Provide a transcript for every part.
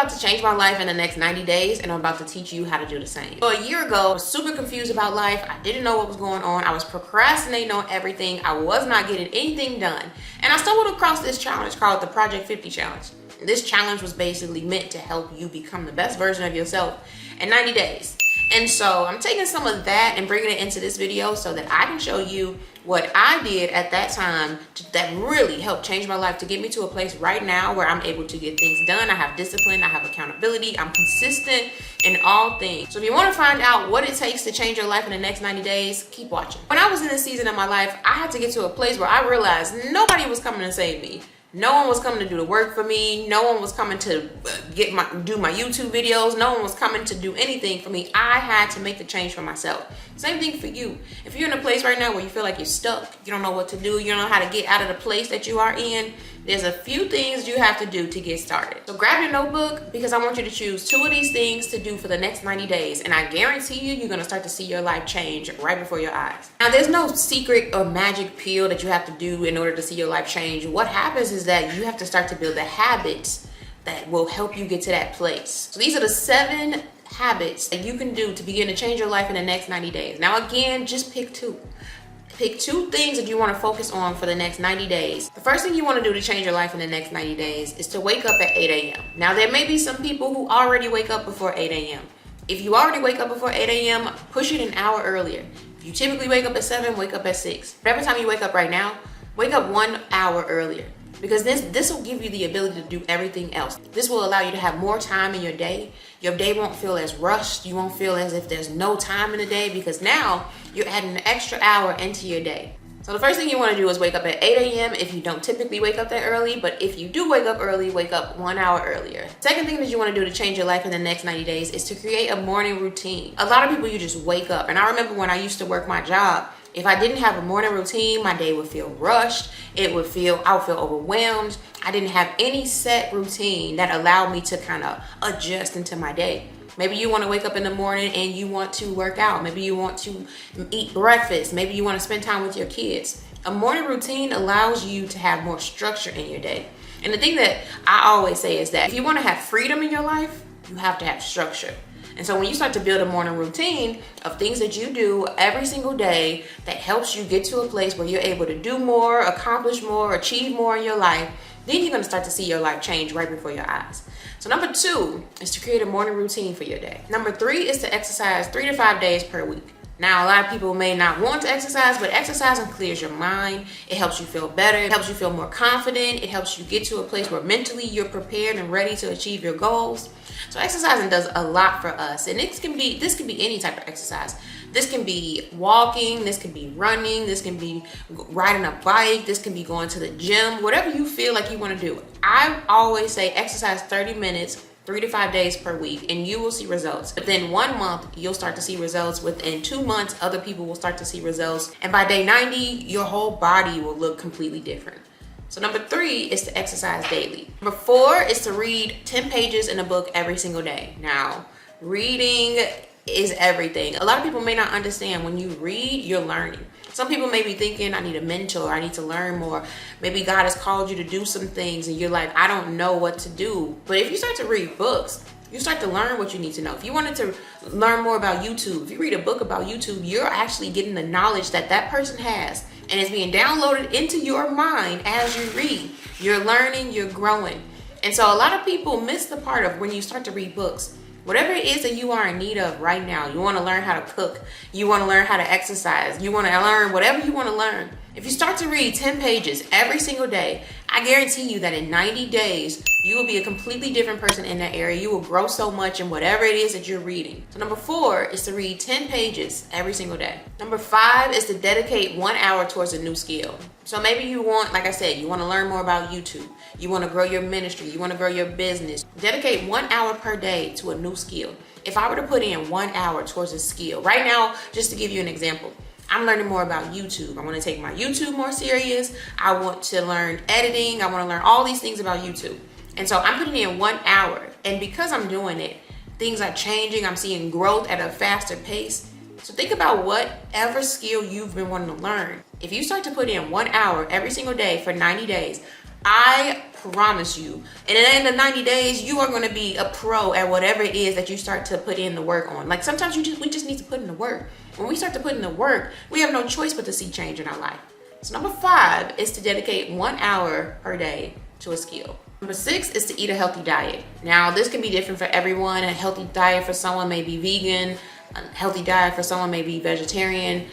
about to change my life in the next 90 days, and I'm about to teach you how to do the same. So a year ago, I was super confused about life. I didn't know what was going on. I was procrastinating on everything. I was not getting anything done. And I stumbled across this challenge called the Project 50 Challenge. This challenge was basically meant to help you become the best version of yourself in 90 days. And so I'm taking some of that and bringing it into this video so that I can show you what I did at that time that really helped change my life to get me to a place right now where I'm able to get things done. I have discipline, I have accountability, I'm consistent in all things. So if you want to find out what it takes to change your life in the next 90 days, keep watching. When I was in this season of my life, I had to get to a place where I realized nobody was coming to save me. No one was coming to do the work for me. No one was coming to do my YouTube videos. No one was coming to do anything for me. I had to make the change for myself. Same thing for you. If you're in a place right now where you feel like you're stuck, you don't know what to do, you don't know how to get out of the place that you are in, there's a few things you have to do to get started. So grab your notebook because I want you to choose 2 of these things to do for the next 90 days. And I guarantee you're gonna start to see your life change right before your eyes. Now, there's no secret or magic pill that you have to do in order to see your life change. What happens is that you have to start to build the habits that will help you get to that place. So these are the 7 habits that you can do to begin to change your life in the next 90 days. Now, again, just pick 2. Pick 2 things that you want to focus on for the next 90 days. The first thing you want to do to change your life in the next 90 days is to wake up at 8 a.m. Now, there may be some people who already wake up before 8 a.m. If you already wake up before 8 a.m., push it an hour earlier. If you typically wake up at 7, wake up at 6. But every time you wake up right now, wake up 1 hour earlier. Because this will give you the ability to do everything else. This will allow you to have more time in your day. Your day won't feel as rushed. You won't feel as if there's no time in the day because now you're adding an extra hour into your day. So the first thing you want to do is wake up at 8 a.m. if you don't typically wake up that early, but if you do wake up early, wake up 1 hour earlier. Second thing that you want to do to change your life in the next 90 days is to create a morning routine. A lot of people, you just wake up. And I remember when I used to work my job, if I didn't have a morning routine, my day would feel rushed. I would feel overwhelmed. I didn't have any set routine that allowed me to kind of adjust into my day. Maybe you want to wake up in the morning and you want to work out. Maybe you want to eat breakfast. Maybe you want to spend time with your kids. A morning routine allows you to have more structure in your day. And the thing that I always say is that if you want to have freedom in your life, you have to have structure. And so when you start to build a morning routine of things that you do every single day that helps you get to a place where you're able to do more, accomplish more, achieve more in your life, then you're gonna start to see your life change right before your eyes. So number 2 is to create a morning routine for your day. Number 3 is to exercise 3 to 5 days per week. Now, a lot of people may not want to exercise, but exercising clears your mind. It helps you feel better. It helps you feel more confident. It helps you get to a place where mentally you're prepared and ready to achieve your goals. So exercising does a lot for us. And this can be any type of exercise. This can be walking, this can be running, this can be riding a bike, this can be going to the gym, whatever you feel like you want to do. I always say exercise 30 minutes 3 to 5 days per week, and you will see results. Within 1 month, you'll start to see results. Within 2 months, other people will start to see results. And by day 90, your whole body will look completely different. So number 3 is to exercise daily. Number 4 is to read 10 pages in a book every single day. Now, reading is everything. A lot of people may not understand when you read, you're learning. Some people may be thinking, I need a mentor, I need to learn more. Maybe God has called you to do some things and you're like, I don't know what to do. But if you start to read books, you start to learn what you need to know. If you wanted to learn more about YouTube, if you read a book about YouTube, you're actually getting the knowledge that that person has. And it's being downloaded into your mind as you read. You're learning, you're growing. And so a lot of people miss the part of when you start to read books. Whatever it is that you are in need of right now, you want to learn how to cook, you want to learn how to exercise, you want to learn whatever you want to learn. If you start to read 10 pages every single day, I guarantee you that in 90 days, you will be a completely different person in that area. You will grow so much in whatever it is that you're reading. So number 4 is to read 10 pages every single day. Number 5 is to dedicate 1 hour towards a new skill. So maybe you want, like I said, you want to learn more about YouTube. You want to grow your ministry. You want to grow your business. Dedicate 1 hour per day to a new skill. If I were to put in 1 hour towards a skill, right now, just to give you an example, I'm learning more about YouTube. I want to take my YouTube more serious. I want to learn editing. I want to learn all these things about YouTube. And so I'm putting in 1 hour. And because I'm doing it, things are changing. I'm seeing growth at a faster pace. So think about whatever skill you've been wanting to learn. If you start to put in 1 hour every single day for 90 days, I promise you, in the end of 90 days, you are going to be a pro at whatever it is that you start to put in the work on. Like sometimes we just need to put in the work. When we start to put in the work, we have no choice but to see change in our life. So number 5 is to dedicate 1 hour per day to a skill. Number 6 is to eat a healthy diet. Now this can be different for everyone. A healthy diet for someone may be vegan. A healthy diet for someone may be vegetarian.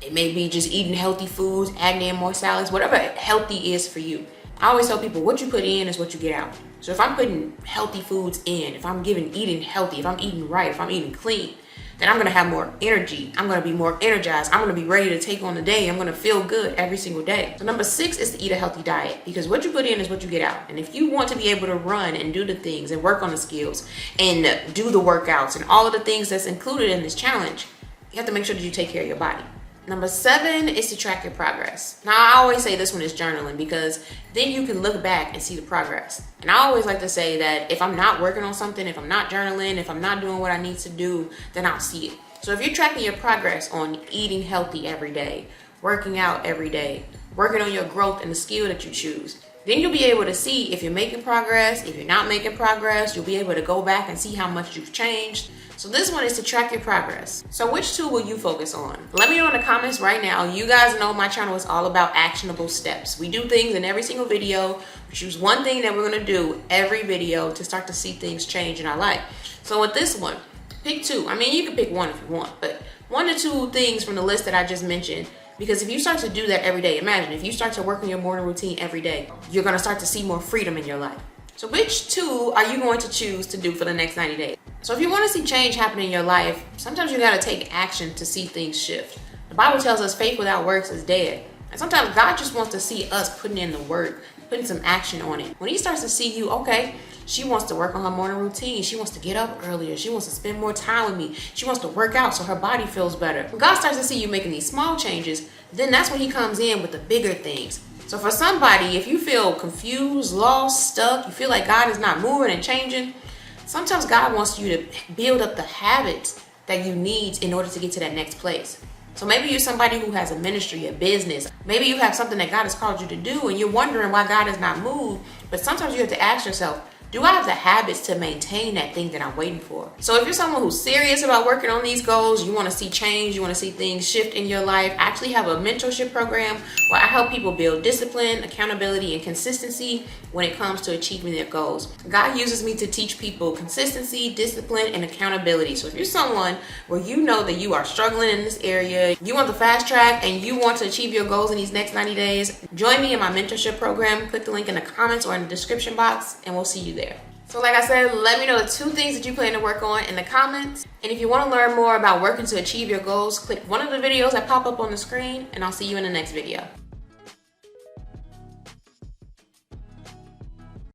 It may be just eating healthy foods, adding in more salads, whatever healthy is for you. I always tell people what you put in is what you get out. So if I'm putting healthy foods in, if I'm eating healthy, if I'm eating right, if I'm eating clean, then I'm gonna have more energy. I'm gonna be more energized. I'm gonna be ready to take on the day. I'm gonna feel good every single day. So number 6 is to eat a healthy diet, because what you put in is what you get out. And if you want to be able to run and do the things and work on the skills and do the workouts and all of the things that's included in this challenge, you have to make sure that you take care of your body. Number 7 is to track your progress. Now, I always say this one is journaling, because then you can look back and see the progress. And I always like to say that if I'm not working on something, if I'm not journaling, if I'm not doing what I need to do, then I'll see it. So if you're tracking your progress on eating healthy every day, working out every day, working on your growth and the skill that you choose, then you'll be able to see if you're making progress. If you're not making progress, you'll be able to go back and see how much you've changed. So this one is to track your progress. So which tool will you focus on? Let me know in the comments right now. You guys know my channel is all about actionable steps. We do things in every single video. We choose one thing that we're gonna do every video to start to see things change in our life. So with this one, pick 2. I mean, you can pick 1 if you want, but 1 to 2 things from the list that I just mentioned. Because if you start to do that every day, imagine if you start to work on your morning routine every day, you're gonna start to see more freedom in your life. So which 2 are you going to choose to do for the next 90 days? So if you want to see change happen in your life, sometimes you got to take action to see things shift. The Bible tells us faith without works is dead. And sometimes God just wants to see us putting in the work, putting some action on it. When he starts to see you, okay, she wants to work on her morning routine. She wants to get up earlier. She wants to spend more time with me. She wants to work out so her body feels better. When God starts to see you making these small changes, then that's when he comes in with the bigger things. So for somebody, if you feel confused, lost, stuck, you feel like God is not moving and changing, sometimes God wants you to build up the habits that you need in order to get to that next place. So maybe you're somebody who has a ministry, a business. Maybe you have something that God has called you to do and you're wondering why God has not moved. But sometimes you have to ask yourself, do I have the habits to maintain that thing that I'm waiting for? So if you're someone who's serious about working on these goals, you want to see change, you want to see things shift in your life, I actually have a mentorship program where I help people build discipline, accountability, and consistency when it comes to achieving their goals. God uses me to teach people consistency, discipline, and accountability. So if you're someone where you know that you are struggling in this area, you want the fast track, and you want to achieve your goals in these next 90 days, join me in my mentorship program. Click the link in the comments or in the description box, and we'll see you there. So like I said, let me know the 2 things that you plan to work on in the comments. And if you want to learn more about working to achieve your goals, click one of the videos that pop up on the screen, and I'll see you in the next video.